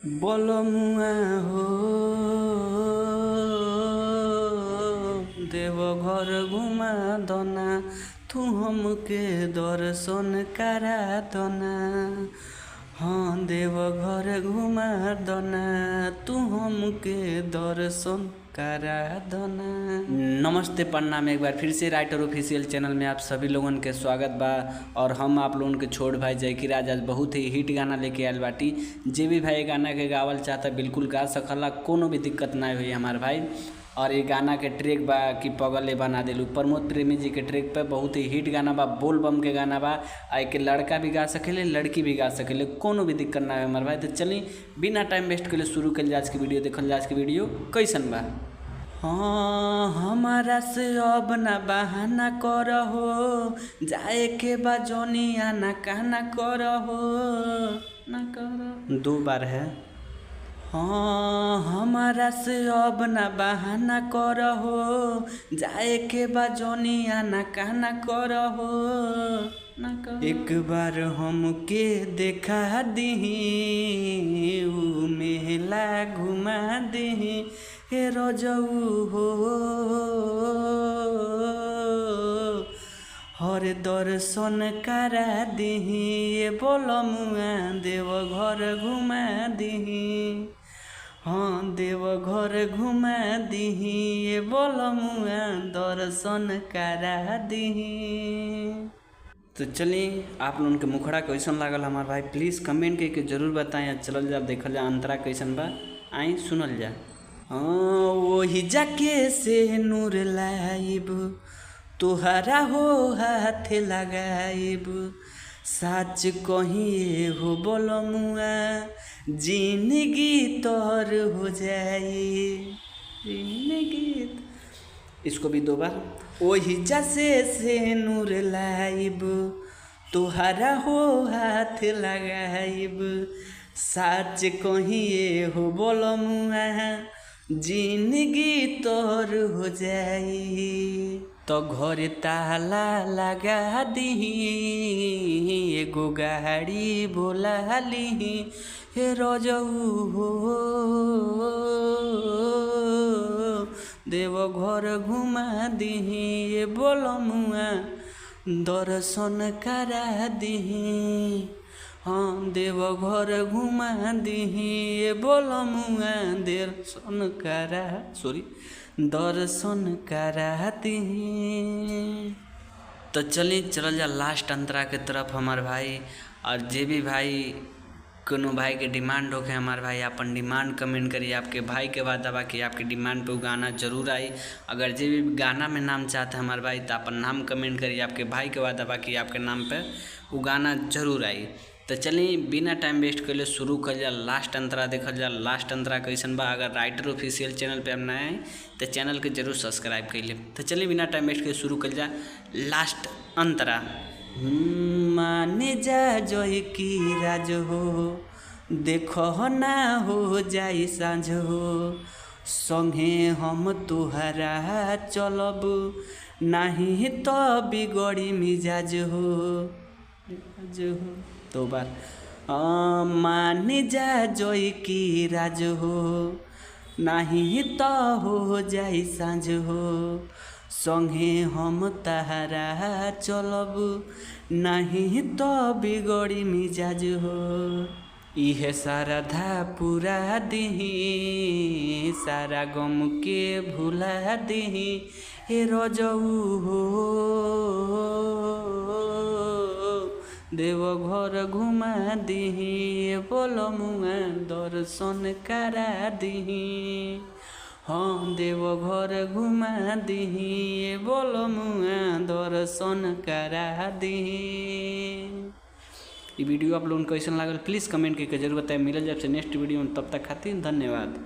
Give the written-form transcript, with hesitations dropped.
बलमुआ हो देवघर घुमा दना तू हमके दर्शन करा दना। हाँ देवघर घुमा दना तू हमके दर्शन करा दना। नमस्ते प्रणाम, एक बार फिर से राइटर ऑफिशियल चैनल में आप सभी लोगन के स्वागत बा। और हम आप लोगन के छोट भाई जयकी राज आज बहुत ही हिट गाना लेके आयल बाटी। जे भी भाई गाना के गावल चाहता बिल्कुल गा सकला, कोनो भी दिक्कत ना हुई हमार भाई। और ये गाना के ट्रैक बा कि पगले बना दिलू प्रमोद प्रेमी जी के ट्रैक पे बहुत ही हिट गाना बा, बोल बम के गाना बा। आई के लड़का भी गा सकेले लड़की भी गा सकेले, कोनो भी दिक्कत ना है हमारे भाई। तो चलिए बिना टाइम वेस्ट के लिए शुरू कर आज की वीडियो देखल जा। आज की वीडियो कैसन बा। हाँ हमारा से अब ना बहाना करहो, जाए के बा जोनिया ना कहना करहो ना करो। दो बार है। हाँ हमारा से अब ना बहाना करहो, जाए के बा जोनिया ना कहना करहो ना करो। एक बार हमके देखा दीही, ऊ मेला घुमा दीही हे रजऊ हो। हर दर्शन करा दीही ये बोलमुआ देवघर घुमा दीही। हाँ देवघर घुमा दीही ये बोलमुआ दर्शन करा दीही। तो चलिए आप लोगन के मुखड़ा कैसन लागल हमार भाई प्लीज़ कमेंट करके जरूर बताएं। चलल जा देखल जा अंतरा कैसन बा, आई सुनल जा। हाँ वही जाके से नूर लाइब तुहरा हो हाथ लगाइब, सच कहिए हो बोलमुआ जिंदगी तोर हो जाए जिंदगी। इसको भी दो बार। वही जैसे से नूर लाइब तुहरा हो हाथ लगाइब, सच कहिए हो बोलमुआ जिंदगी तोर हो जाई। तो घर ताला लगा दीही एगो गाड़ी बोला लीही हे रजऊ हो। देवघर घुमा दीही ये बोलमुआ दर्शन करा दीही। हाँ देवघर घुमा दीही ये बोलमुआ दर्शन करा दीही। तो चलिए चल जा लास्ट अंतरा के तरफ हमार भाई। और जे भी भाई कोनो भाई के डिमांड होके हमार भाई अपन डिमांड कमेंट करिए। आपके भाई के बाद दबा कि आपके डिमांड पे वो गाना जरूर आई। अगर जे भी गाना में नाम चाहते हैं हमारे भाई तो अपन नाम कमेंट करिए। आपके भाई के बाद दबा कि आपके नाम पे वो गाना जरूर आई। तो चलिए बिना टाइम वेस्ट कर ले शुरू कर जा लास्ट अंतरा देखल जा। लास्ट अंतरा कैसन बा। अगर राइटर ऑफिशियल चैनल पे हम नए हैं तो चैनल के जरूर सब्सक्राइब कर ले। तो चलिए बिना टाइम वेस्ट के शुरू कर जा लास्ट अंतरा। माने जा जोई की राज हो, देखो ना हो जाई साँझ हो, संगे हम तुहरा चलब नहीं तो बिगड़ी मिजाज हो। दो बार। मान जा जोई की राज हो, नहीं तो हो जाई साँझ हो, संगे हम तहरा चलब नहीं तो बिगड़ी मिजाज हो। इहे सारा धा पूरा दीही, सारा गम के भुला दीही हे रजऊ हो। देवघर घुमा दीही बोलमुआ दर्शन करा दीही। हाँ देवघर घुमा दीही बोलमुआ दर्शन करा दीही। ये वीडियो आप लोगों को कैसन लागल प्लीज़ कमेंट करके जरूर बताएं। मिलल जब से नेक्स्ट वीडियो में, तब तक खातिर धन्यवाद।